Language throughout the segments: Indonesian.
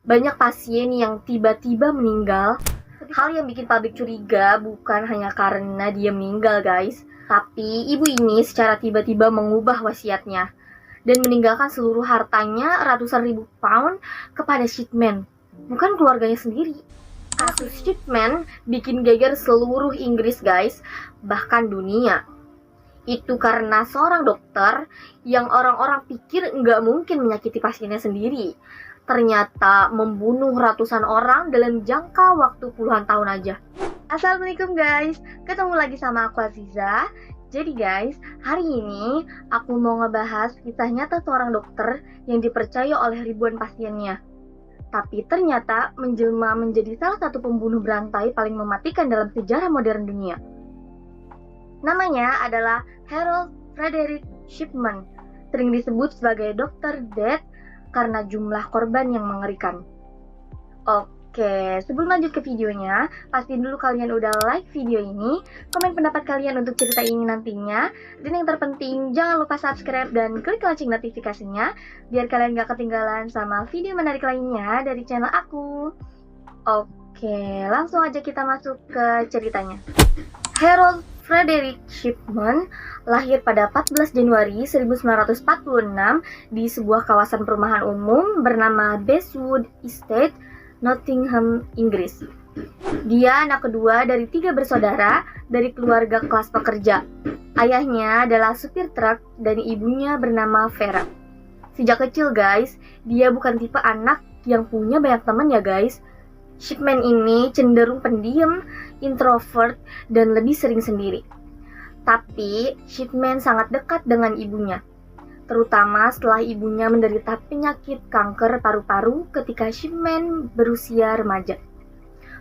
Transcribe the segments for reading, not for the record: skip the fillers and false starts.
Banyak pasien yang tiba-tiba meninggal. Hal yang bikin publik curiga bukan hanya karena dia meninggal guys, tapi ibu ini secara tiba-tiba mengubah wasiatnya dan meninggalkan seluruh hartanya ratusan ribu pound kepada Shipman, bukan keluarganya sendiri. Kasus Shipman bikin geger seluruh Inggris guys, bahkan dunia. Itu karena seorang dokter yang orang-orang pikir nggak mungkin menyakiti pasiennya sendiri, ternyata membunuh ratusan orang dalam jangka waktu puluhan tahun aja. Assalamualaikum guys, ketemu lagi sama aku Aziza. Jadi guys, hari ini aku mau ngebahas kisah nyata seorang dokter yang dipercaya oleh ribuan pasiennya, tapi ternyata menjelma menjadi salah satu pembunuh berantai paling mematikan dalam sejarah modern dunia. Namanya adalah Harold Frederick Shipman, sering disebut sebagai Dr. Death karena jumlah korban yang mengerikan. Oke, sebelum lanjut ke videonya, pastiin dulu kalian udah like video ini, komen pendapat kalian untuk cerita ini nantinya, dan yang terpenting jangan lupa subscribe dan klik lonceng notifikasinya biar kalian gak ketinggalan sama video menarik lainnya dari channel aku. Oke, langsung aja kita masuk ke ceritanya. Harold Frederick Shipman lahir pada 14 Januari 1946 di sebuah kawasan perumahan umum bernama Bestwood Estate, Nottingham, Inggris. Dia anak kedua dari 3 bersaudara dari keluarga kelas pekerja. Ayahnya adalah supir truk dan ibunya bernama Vera. Sejak kecil guys, dia bukan tipe anak yang punya banyak teman ya guys. Shipman ini cenderung pendiam, introvert, dan lebih sering sendiri. Tapi, Shipman sangat dekat dengan ibunya, terutama setelah ibunya menderita penyakit kanker paru-paru ketika Shipman berusia remaja.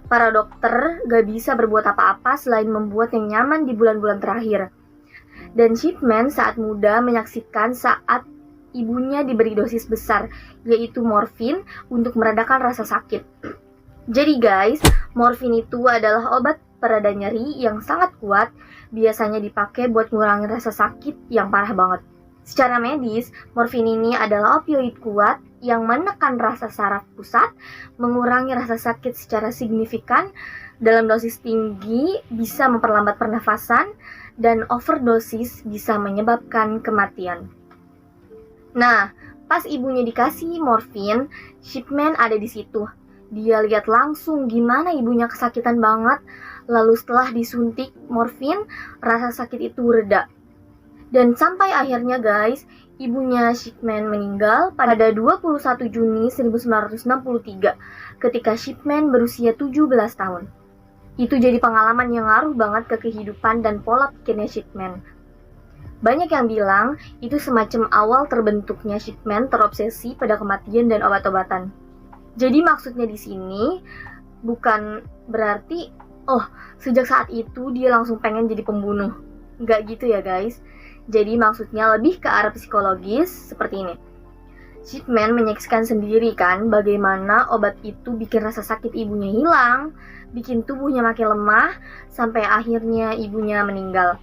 Para dokter gak bisa berbuat apa-apa selain membuat yang nyaman di bulan-bulan terakhir. Dan Shipman saat muda menyaksikan saat ibunya diberi dosis besar, yaitu morfin untuk meredakan rasa sakit. Jadi guys, morfin itu adalah obat pereda nyeri yang sangat kuat, biasanya dipakai buat ngurangin rasa sakit yang parah banget. Secara medis, morfin ini adalah opioid kuat yang menekan rasa saraf pusat, mengurangi rasa sakit secara signifikan, dalam dosis tinggi bisa memperlambat pernafasan, dan overdosis bisa menyebabkan kematian. Nah, pas ibunya dikasih morfin, Shipman ada di situ. Dia lihat langsung gimana ibunya kesakitan banget, lalu setelah disuntik morfin, rasa sakit itu reda. Dan sampai akhirnya guys, ibunya Shipman meninggal pada 21 Juni 1963 ketika Shipman berusia 17 tahun. Itu jadi pengalaman yang ngaruh banget ke kehidupan dan pola pikirnya Shipman. Banyak yang bilang itu semacam awal terbentuknya Shipman terobsesi pada kematian dan obat-obatan. Jadi maksudnya di sini bukan berarti sejak saat itu dia langsung pengen jadi pembunuh. Nggak gitu ya guys. Jadi maksudnya lebih ke arah psikologis seperti ini. Shipman menyaksikan sendiri kan bagaimana obat itu bikin rasa sakit ibunya hilang, bikin tubuhnya makin lemah, sampai akhirnya ibunya meninggal.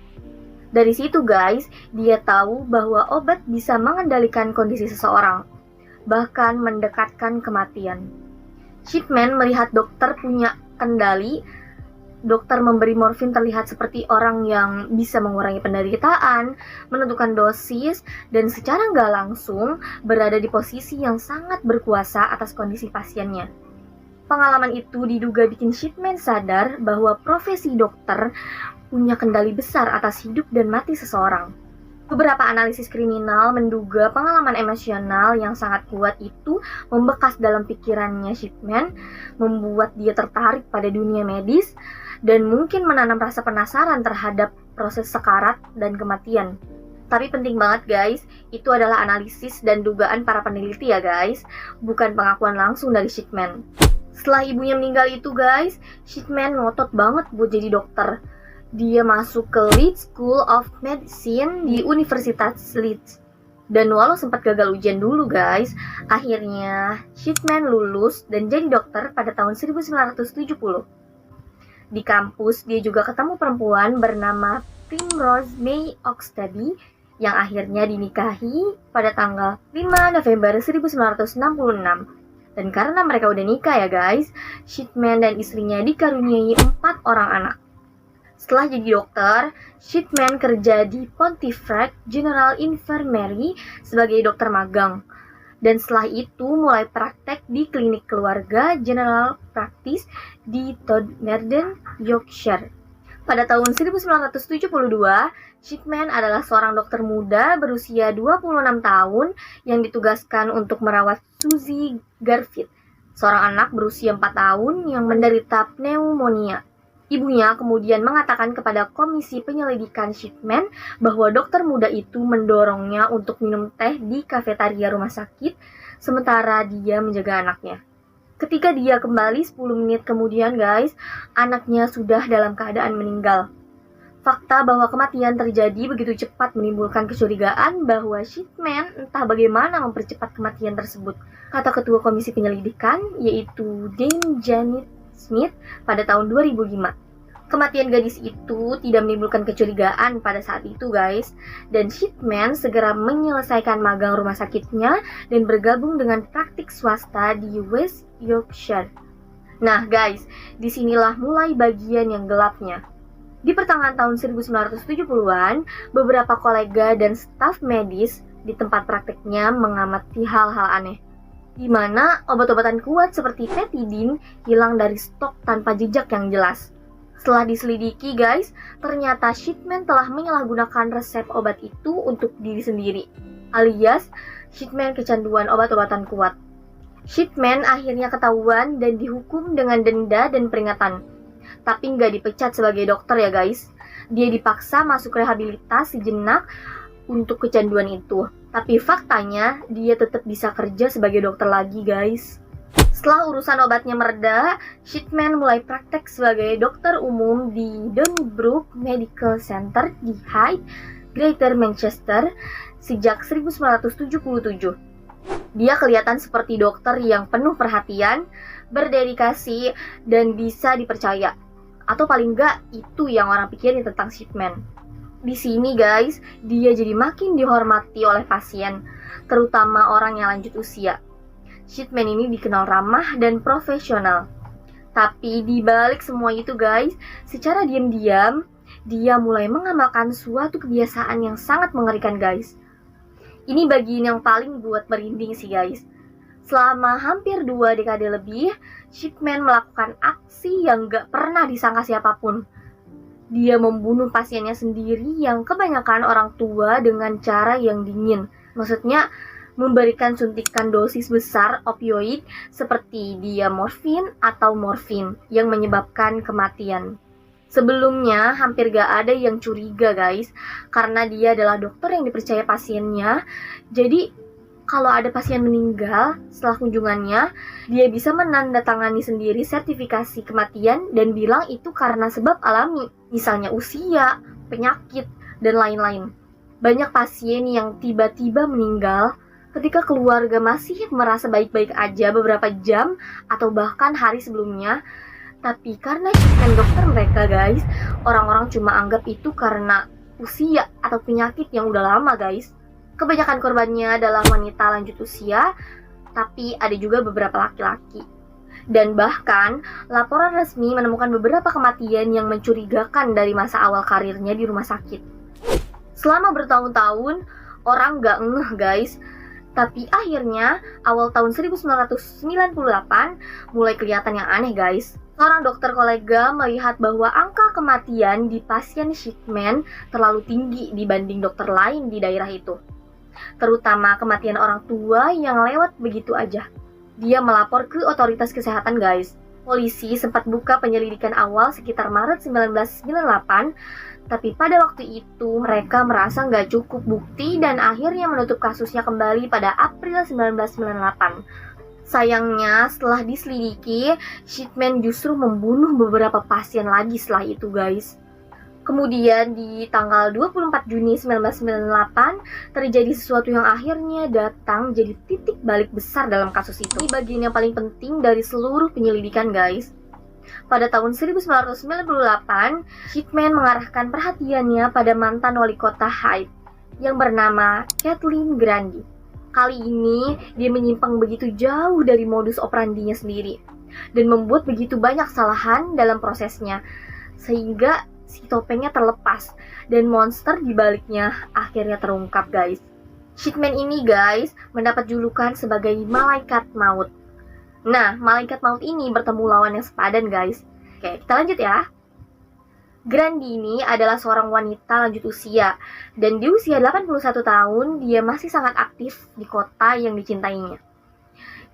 Dari situ guys, dia tahu bahwa obat bisa mengendalikan kondisi seseorang, bahkan mendekatkan kematian. Shipman melihat dokter punya kendali. Dokter memberi morfin terlihat seperti orang yang bisa mengurangi penderitaan, menentukan dosis, dan secara nggak langsung berada di posisi yang sangat berkuasa atas kondisi pasiennya. Pengalaman itu diduga bikin Shipman sadar bahwa profesi dokter punya kendali besar atas hidup dan mati seseorang. Beberapa analisis kriminal menduga pengalaman emosional yang sangat kuat itu membekas dalam pikirannya Shipman, membuat dia tertarik pada dunia medis, dan mungkin menanam rasa penasaran terhadap proses sekarat dan kematian. Tapi penting banget guys, itu adalah analisis dan dugaan para peneliti ya guys, bukan pengakuan langsung dari Shipman. Setelah ibunya meninggal itu guys, Shipman ngotot banget buat jadi dokter. Dia masuk ke Leeds School of Medicine di Universitas Leeds. Dan walau sempat gagal ujian dulu guys, akhirnya Shipman lulus dan jadi dokter pada tahun 1970. Di kampus dia juga ketemu perempuan bernama Primrose May Oxtoby yang akhirnya dinikahi pada tanggal 5 November 1966. Dan karena mereka udah nikah ya guys, Shipman dan istrinya dikaruniai 4 orang anak. Setelah jadi dokter, Shipman kerja di Pontefract General Infirmary sebagai dokter magang. Dan setelah itu mulai praktek di klinik keluarga General Practice di Todmorden, Yorkshire. Pada tahun 1972, Shipman adalah seorang dokter muda berusia 26 tahun yang ditugaskan untuk merawat Suzy Garfield, seorang anak berusia 4 tahun yang menderita pneumonia. Ibunya kemudian mengatakan kepada komisi penyelidikan Shipman bahwa dokter muda itu mendorongnya untuk minum teh di kafetaria rumah sakit, sementara dia menjaga anaknya. Ketika dia kembali 10 menit kemudian guys, anaknya sudah dalam keadaan meninggal. Fakta bahwa kematian terjadi begitu cepat menimbulkan kecurigaan bahwa Shipman entah bagaimana mempercepat kematian tersebut, kata ketua komisi penyelidikan, yaitu Dame Janet Smith pada tahun 2005. Kematian gadis itu tidak menimbulkan kecurigaan pada saat itu guys, dan Shipman segera menyelesaikan magang rumah sakitnya dan bergabung dengan praktik swasta di West Yorkshire. Nah guys, disinilah mulai bagian yang gelapnya. Di pertengahan tahun 1970-an, beberapa kolega dan staf medis di tempat prakteknya mengamati hal-hal aneh, di mana obat-obatan kuat seperti petidin hilang dari stok tanpa jejak yang jelas. Setelah diselidiki guys, ternyata Shipman telah menyalahgunakan resep obat itu untuk diri sendiri, alias Shipman kecanduan obat-obatan kuat. Shipman akhirnya ketahuan dan dihukum dengan denda dan peringatan. Tapi nggak dipecat sebagai dokter ya guys. Dia dipaksa masuk rehabilitasi sejenak untuk kecanduan itu. Tapi faktanya dia tetap bisa kerja sebagai dokter lagi guys. Setelah urusan obatnya mereda, Shipman mulai praktek sebagai dokter umum di Donnybrook Medical Center di Hyde, Greater Manchester sejak 1977. Dia kelihatan seperti dokter yang penuh perhatian, berdedikasi, dan bisa dipercaya. Atau paling enggak, itu yang orang pikirin tentang Shipman. Di sini guys, dia jadi makin dihormati oleh pasien, terutama orang yang lanjut usia. Shipman ini dikenal ramah dan profesional. Tapi di balik semua itu guys, secara diam-diam, dia mulai mengamalkan suatu kebiasaan yang sangat mengerikan guys. Ini bagian yang paling buat merinding sih guys. Selama hampir 2 dekade lebih, Shipman melakukan aksi yang gak pernah disangka siapapun. Dia membunuh pasiennya sendiri yang kebanyakan orang tua dengan cara yang dingin. Maksudnya, memberikan suntikan dosis besar opioid seperti diamorfin atau morfin yang menyebabkan kematian. Sebelumnya hampir gak ada yang curiga guys, karena dia adalah dokter yang dipercaya pasiennya. Jadi kalau ada pasien meninggal setelah kunjungannya, dia bisa menandatangani sendiri sertifikasi kematian dan bilang itu karena sebab alami, misalnya usia, penyakit, dan lain-lain. Banyak pasien yang tiba-tiba meninggal ketika keluarga masih merasa baik-baik aja beberapa jam atau bahkan hari sebelumnya. Tapi karena Shipman dokter mereka guys, orang-orang cuma anggap itu karena usia atau penyakit yang udah lama guys. Kebanyakan korbannya adalah wanita lanjut usia, tapi ada juga beberapa laki-laki. Dan bahkan laporan resmi menemukan beberapa kematian yang mencurigakan dari masa awal karirnya di rumah sakit. Selama bertahun-tahun, orang gak ngeh guys. Tapi akhirnya, awal tahun 1998, mulai kelihatan yang aneh guys. Seorang dokter kolega melihat bahwa angka kematian di pasien Shipman terlalu tinggi dibanding dokter lain di daerah itu. Terutama kematian orang tua yang lewat begitu aja. Dia melapor ke otoritas kesehatan guys. Polisi sempat buka penyelidikan awal sekitar Maret 1998, tapi pada waktu itu mereka merasa nggak cukup bukti dan akhirnya menutup kasusnya kembali pada April 1998. Sayangnya setelah diselidiki, Shipman justru membunuh beberapa pasien lagi setelah itu guys. Kemudian di tanggal 24 Juni 1998 terjadi sesuatu yang akhirnya datang jadi titik balik besar dalam kasus itu. Ini bagian yang paling penting dari seluruh penyelidikan guys. Pada tahun 1998, Shipman mengarahkan perhatiannya pada mantan wali kota Hyde yang bernama Kathleen Grundy. Kali ini dia menyimpang begitu jauh dari modus operandinya sendiri dan membuat begitu banyak kesalahan dalam prosesnya sehingga si topengnya terlepas dan monster di baliknya akhirnya terungkap, guys. Shipman ini, guys, mendapat julukan sebagai malaikat maut. Nah, malaikat maut ini bertemu lawan yang sepadan, guys. Oke, kita lanjut ya. Grandi ini adalah seorang wanita lanjut usia, dan di usia 81 tahun, dia masih sangat aktif di kota yang dicintainya.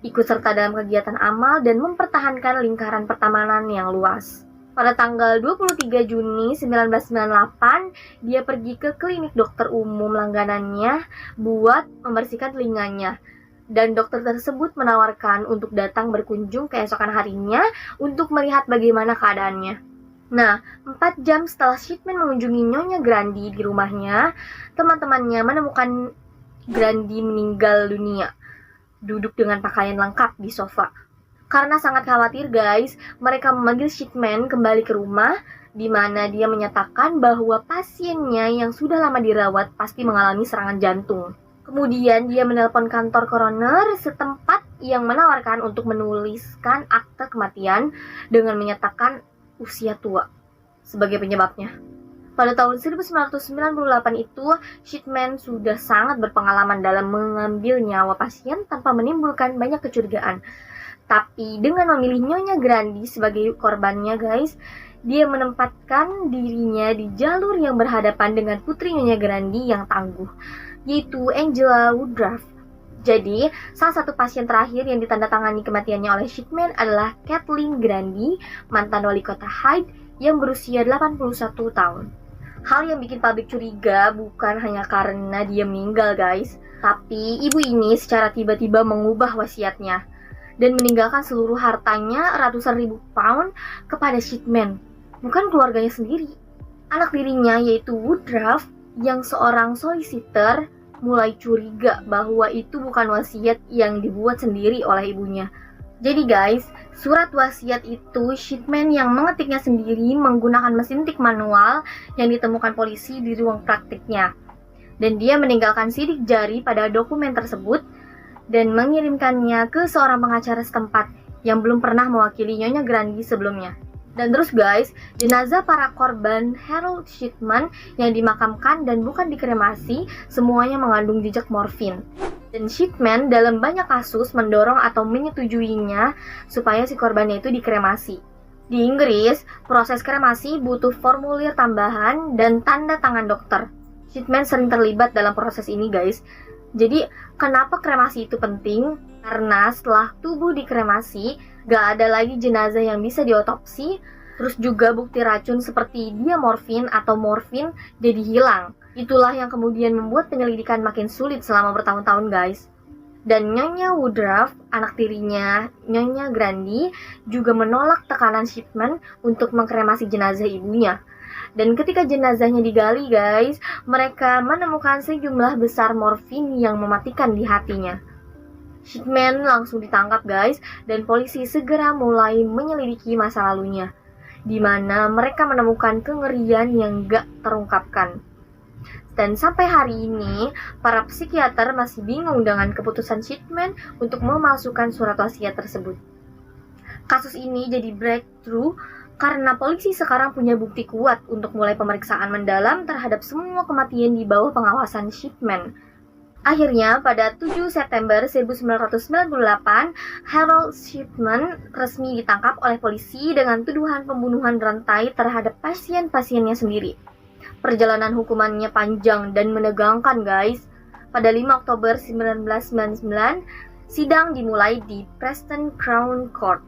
Ikut serta dalam kegiatan amal dan mempertahankan lingkaran pertemanan yang luas. Pada tanggal 23 Juni 1998, dia pergi ke klinik dokter umum langganannya buat membersihkan telinganya. Dan dokter tersebut menawarkan untuk datang berkunjung keesokan harinya untuk melihat bagaimana keadaannya. Nah, 4 jam setelah Shipman mengunjungi Nyonya Grandi di rumahnya, teman-temannya menemukan Grandi meninggal dunia, duduk dengan pakaian lengkap di sofa. Karena sangat khawatir, guys, mereka memanggil Shipman kembali ke rumah, di mana dia menyatakan bahwa pasiennya yang sudah lama dirawat pasti mengalami serangan jantung. Kemudian dia menelpon kantor coroner setempat yang menawarkan untuk menuliskan akte kematian dengan menyatakan usia tua sebagai penyebabnya. Pada tahun 1998 itu, Shipman sudah sangat berpengalaman dalam mengambil nyawa pasien tanpa menimbulkan banyak kecurigaan. Tapi dengan memilih Nyonya Grandi sebagai korbannya, guys, dia menempatkan dirinya di jalur yang berhadapan dengan putri Nyonya Grandi yang tangguh, yaitu Angela Woodruff. Jadi, salah satu pasien terakhir yang ditandatangani kematiannya oleh Shipman adalah Kathleen Grandi, mantan wali kota Hyde yang berusia 81 tahun. Hal yang bikin publik curiga bukan hanya karena dia meninggal, guys, tapi ibu ini secara tiba-tiba mengubah wasiatnya dan meninggalkan seluruh hartanya ratusan ribu pound kepada Shipman, bukan keluarganya sendiri. Anak dirinya yaitu Woodruff yang seorang solicitor mulai curiga bahwa itu bukan wasiat yang dibuat sendiri oleh ibunya. Jadi guys, surat wasiat itu Shipman yang mengetiknya sendiri menggunakan mesin tik manual yang ditemukan polisi di ruang praktiknya. Dan dia meninggalkan sidik jari pada dokumen tersebut dan mengirimkannya ke seorang pengacara setempat yang belum pernah mewakili Nyonya Grandi sebelumnya. Dan terus guys, jenazah para korban Harold Shipman yang dimakamkan dan bukan dikremasi semuanya mengandung jejak morfin. Dan Shipman dalam banyak kasus mendorong atau menyetujuinya supaya si korbannya itu dikremasi. Di Inggris, proses kremasi butuh formulir tambahan dan tanda tangan dokter. Shipman sering terlibat dalam proses ini guys. Jadi kenapa kremasi itu penting? Karena setelah tubuh dikremasi, gak ada lagi jenazah yang bisa diotopsi, terus juga bukti racun seperti diamorfin atau morfin jadi hilang. Itulah yang kemudian membuat penyelidikan makin sulit selama bertahun-tahun guys. Dan Nyonya Woodruff, anak tirinya Nyonya Grandi, juga menolak tekanan Shipman untuk mengkremasi jenazah ibunya. Dan ketika jenazahnya digali guys, mereka menemukan sejumlah besar morfin yang mematikan di hatinya. Shipman langsung ditangkap guys, dan polisi segera mulai menyelidiki masa lalunya, di mana mereka menemukan kengerian yang gak terungkapkan. Dan sampai hari ini, para psikiater masih bingung dengan keputusan Shipman untuk memalsukan surat wasiat tersebut. Kasus ini jadi breakthrough karena polisi sekarang punya bukti kuat untuk mulai pemeriksaan mendalam terhadap semua kematian di bawah pengawasan Shipman. Akhirnya, pada 7 September 1998, Harold Shipman resmi ditangkap oleh polisi dengan tuduhan pembunuhan berantai terhadap pasien-pasiennya sendiri. Perjalanan hukumannya panjang dan menegangkan guys. Pada 5 Oktober 1999, sidang dimulai di Preston Crown Court.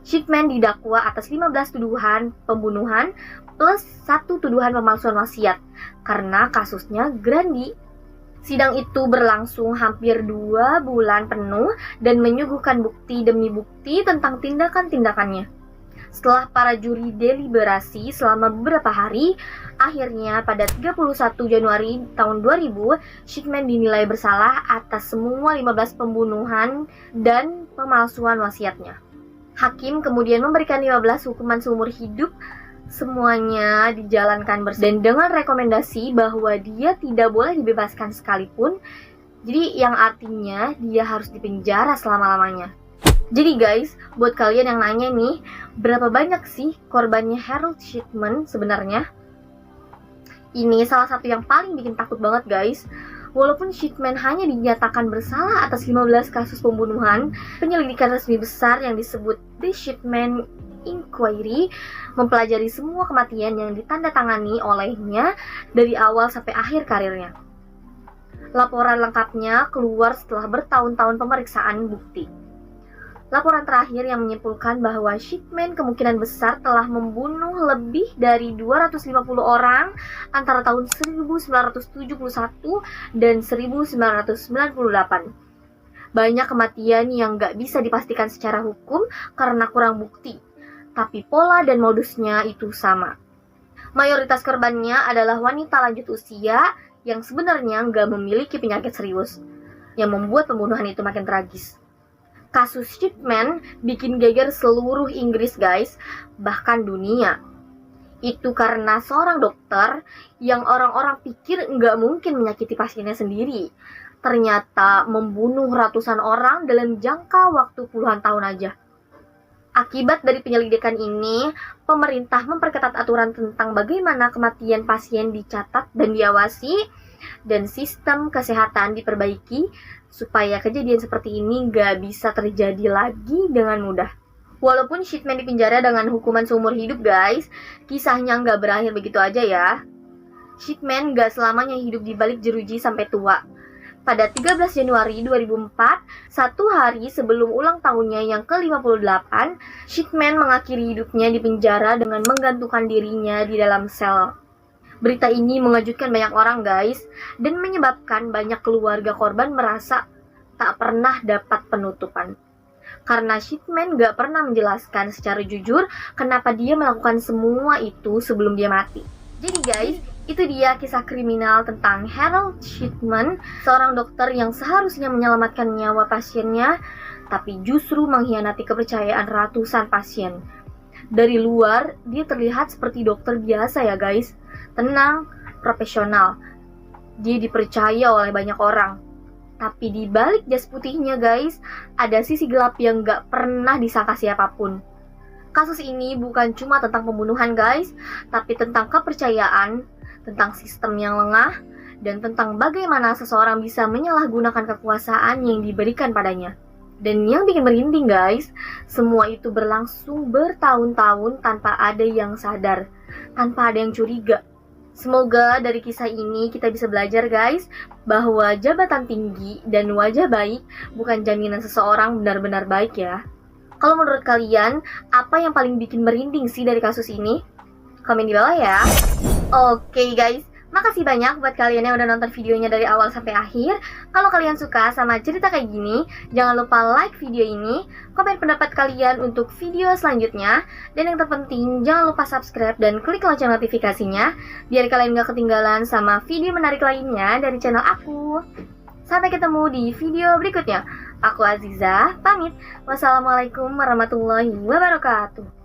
Shipman didakwa atas 15 tuduhan pembunuhan plus 1 tuduhan pemalsuan wasiat karena kasusnya Grandi. Sidang itu berlangsung hampir 2 bulan penuh dan menyuguhkan bukti demi bukti tentang tindakan-tindakannya. Setelah para juri deliberasi selama beberapa hari, akhirnya pada 31 Januari tahun 2000, Shipman dinilai bersalah atas semua 15 pembunuhan dan pemalsuan wasiatnya. Hakim kemudian memberikan 15 hukuman seumur hidup, semuanya dijalankan bersama dan dengan rekomendasi bahwa dia tidak boleh dibebaskan sekalipun Jadi yang artinya dia harus dipenjara selama-lamanya. Jadi guys, buat kalian yang nanya nih, berapa banyak sih korbannya Harold Shipman sebenarnya? Ini salah satu yang paling bikin takut banget guys. Walaupun Shipman hanya dinyatakan bersalah atas 15 kasus pembunuhan, penyelidikan resmi besar yang disebut The Shipman Inquiry mempelajari semua kematian yang ditandatangani olehnya dari awal sampai akhir karirnya. Laporan lengkapnya keluar setelah bertahun-tahun pemeriksaan bukti. Laporan terakhir yang menyimpulkan bahwa Shipman kemungkinan besar telah membunuh lebih dari 250 orang antara tahun 1971 dan 1998. Banyak kematian yang gak bisa dipastikan secara hukum karena kurang bukti, tapi pola dan modusnya itu sama. Mayoritas korbannya adalah wanita lanjut usia yang sebenarnya nggak memiliki penyakit serius, yang membuat pembunuhan itu makin tragis. Kasus Shipman bikin geger seluruh Inggris guys, bahkan dunia. Itu karena seorang dokter yang orang-orang pikir nggak mungkin menyakiti pasiennya sendiri, ternyata membunuh ratusan orang dalam jangka waktu puluhan tahun aja. Akibat dari penyelidikan ini, pemerintah memperketat aturan tentang bagaimana kematian pasien dicatat dan diawasi, dan sistem kesehatan diperbaiki supaya kejadian seperti ini nggak bisa terjadi lagi dengan mudah. Walaupun Shipman dipenjara dengan hukuman seumur hidup guys, kisahnya nggak berakhir begitu aja ya. Shipman nggak selamanya hidup di balik jeruji sampai tua. Pada 13 Januari 2004, satu hari sebelum ulang tahunnya yang ke-58, Shipman mengakhiri hidupnya di penjara dengan menggantungkan dirinya di dalam sel. Berita ini mengejutkan banyak orang guys, dan menyebabkan banyak keluarga korban merasa tak pernah dapat penutupan. Karena Shipman gak pernah menjelaskan secara jujur kenapa dia melakukan semua itu sebelum dia mati. Jadi guys, itu dia kisah kriminal tentang Harold Shipman, seorang dokter yang seharusnya menyelamatkan nyawa pasiennya, tapi justru mengkhianati kepercayaan ratusan pasien. Dari luar, dia terlihat seperti dokter biasa ya guys, tenang, profesional. Dia dipercaya oleh banyak orang. Tapi di balik jas putihnya guys, ada sisi gelap yang gak pernah disangka siapapun. Kasus ini bukan cuma tentang pembunuhan guys, tapi tentang kepercayaan, tentang sistem yang lengah, dan tentang bagaimana seseorang bisa menyalahgunakan kekuasaan yang diberikan padanya. Dan yang bikin merinding guys, semua itu berlangsung bertahun-tahun tanpa ada yang sadar, tanpa ada yang curiga. Semoga dari kisah ini kita bisa belajar guys, bahwa jabatan tinggi dan wajah baik bukan jaminan seseorang benar-benar baik ya. Kalau menurut kalian, apa yang paling bikin merinding sih dari kasus ini? Komen di bawah ya. Oke guys, makasih banyak buat kalian yang udah nonton videonya dari awal sampai akhir. Kalau kalian suka sama cerita kayak gini, jangan lupa like video ini, komen pendapat kalian untuk video selanjutnya, dan yang terpenting jangan lupa subscribe dan klik lonceng notifikasinya biar kalian gak ketinggalan sama video menarik lainnya dari channel aku. Sampai ketemu di video berikutnya. Aku Aziza, pamit. Wassalamualaikum warahmatullahi wabarakatuh.